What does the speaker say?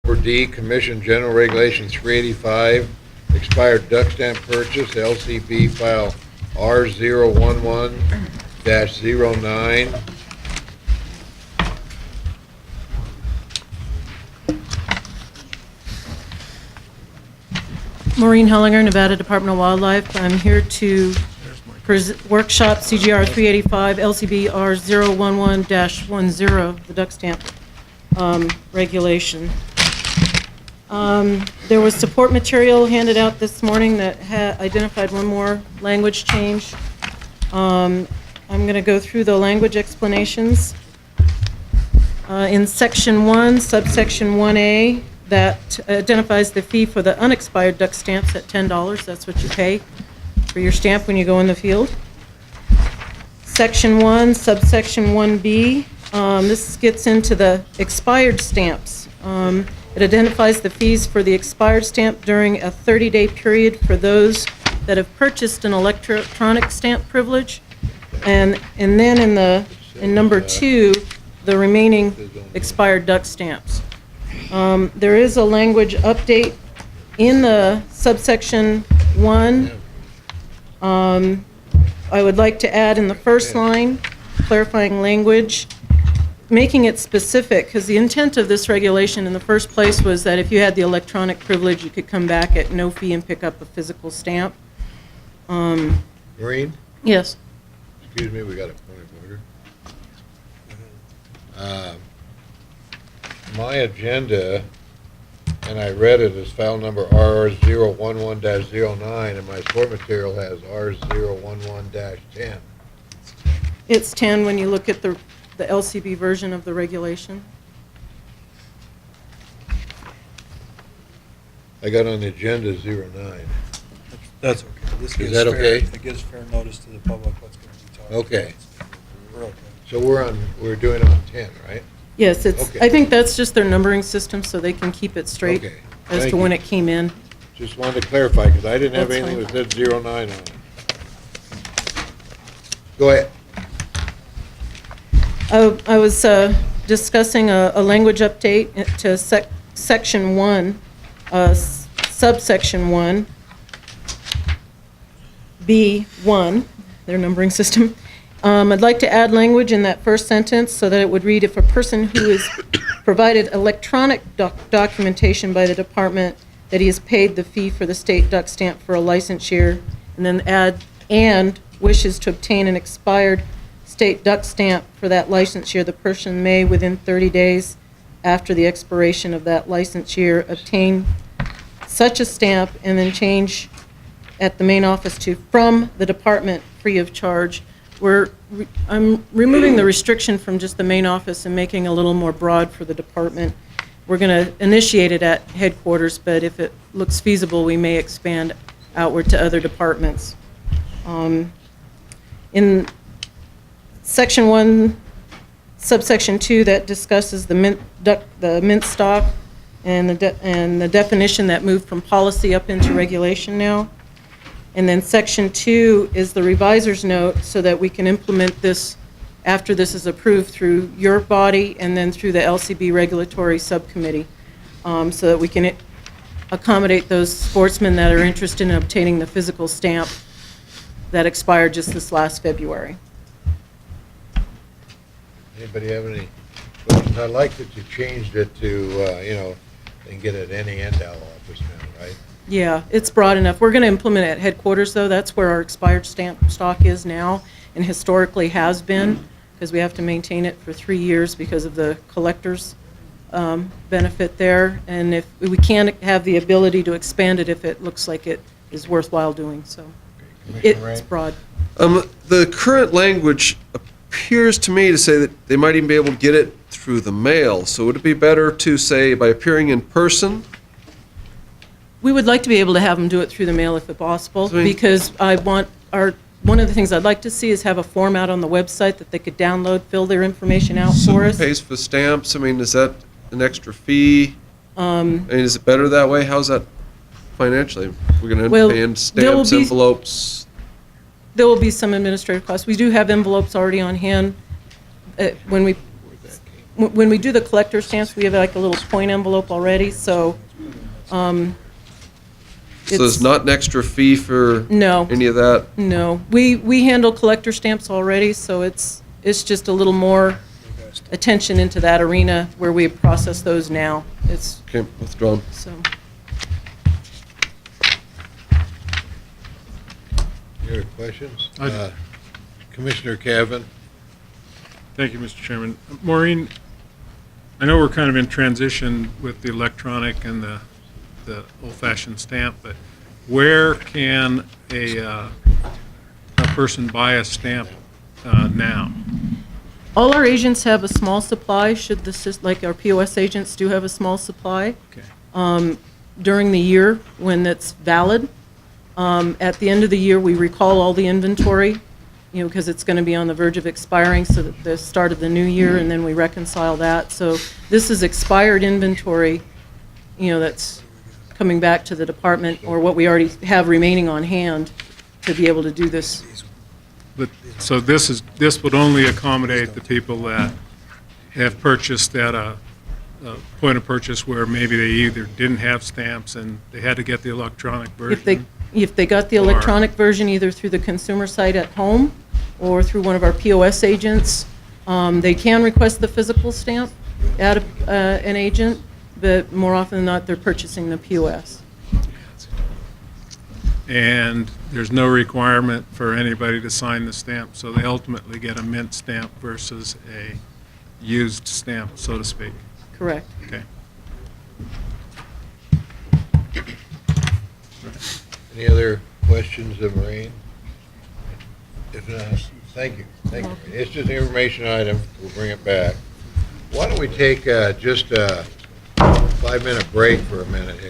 For D, Commission General Regulation 385, expired duck stamp purchase, LCB file R011-09. Maureen Hullinger, Nevada Department of Wildlife. I'm here to workshop CGR 385 LCB R011-10, the duck stamp regulation. There was support material handed out this morning that identified one more language change. I'm going to go through the language explanations. In Section 1, subsection 1A, that identifies the fee for the unexpired duck stamps at $10. That's what you pay for your stamp when you go in the field. Section 1, subsection 1B, this gets into the expired stamps. It identifies the fees for the expired stamp during a 30-day period for those that have purchased an electronic stamp privilege. And then in number 2, the remaining expired duck stamps. There is a language update in the subsection 1. I would like to add in the first line, clarifying language, making it specific, because the intent of this regulation in the first place was that if you had the electronic privilege, you could come back at no fee and pick up a physical stamp. Maureen? Yes. Excuse me, we got a point of order. My agenda, and I read it as file number R011-09, and my support material has R011-10. It's 10 when you look at the LCB version of the regulation. I got on the agenda 09. That's okay. This Is gives that fair, okay? It gives fair notice to the public what's going to be talked Okay. about. We're okay. So we're doing on 10, right? Yes, it's. Okay. I think that's just their numbering system, so they can keep it straight Okay. as Thank to when you. it came in. Just wanted to clarify, because I didn't have That's anything fine. that said 09 on it. Go ahead. I was discussing a language update to section 1, subsection 1, B1, their numbering system. I'd like to add language in that first sentence so that it would read, if a person who is provided electronic documentation by the department that he has paid the fee for the state duck stamp for a license year, and then add, and wishes to obtain an expired state duck stamp for that license year, the person may, within 30 days after the expiration of that license year, obtain such a stamp and then change at the main office to from the department free of charge. I'm removing the restriction from just the main office and making it a little more broad for the department. We're going to initiate it at headquarters, but if it looks feasible, we may expand outward to other departments. In Section 1, subsection 2, that discusses the mint stock and the definition that moved from policy up into regulation now. And then Section 2 is the reviser's note so that we can implement this after this is approved through your body and then through the LCB regulatory subcommittee, so that we can accommodate those sportsmen that are interested in obtaining the physical stamp that expired just this last February. Anybody have any questions? I like that you changed it to, and get it any end-all office now, right? Yeah, it's broad enough. We're going to implement it at headquarters, though. That's where our expired stamp stock is now and historically has been, because we have to maintain it for 3 years because of the collector's benefit there. And if we can have the ability to expand it if it looks like it is worthwhile doing so. It's broad. The current language appears to me to say that they might even be able to get it through the mail. So would it be better to say by appearing in person? We would like to be able to have them do it through the mail if possible, Sweet. because one of the things I'd like to see is have a form out on the website that they could download, fill their information out So for who us. pays for stamps? I mean, is that an extra fee? I mean, is it better that way? How's that financially? We're going to Well, pay in there will stamps, be- envelopes. There will be some administrative costs. We do have envelopes already on hand. When we when we do the collector stamps, we have like a little point envelope already, so So there's not an extra fee for No. any of that? no. We handle collector stamps already, so it's just a little more attention into that arena where we process those now. It's, Okay, withdrawn. so, Any other questions? I- Commissioner Cavan? Thank you, Mr. Chairman. Maureen, I know we're kind of in transition with the electronic and the old-fashioned stamp, but where can a person buy a stamp now? all our agents have a small supply, like our POS agents do have a small supply Okay. during the year when that's valid. At the end of the year, we recall all the inventory, because it's going to be on the verge of expiring, so that the start of the new year, and then we reconcile that. So this is expired inventory, that's coming back to the department, or what we already have remaining on hand to be able to do this. But, so this would only accommodate the people that have purchased at a point of purchase where maybe they either didn't have stamps and they had to get the electronic version? If they got the electronic version either through the consumer site at home or through one of our POS agents, they can request the physical stamp at an agent, but more often than not, they're purchasing the POS. And there's no requirement for anybody to sign the stamp, so they ultimately get a mint stamp versus a used stamp, so to speak. Correct. Okay. Any other questions of Maureen? If not, thank you. Thank you. It's just an information item. We'll bring it back. Why don't we take just a 5-minute break for a minute here?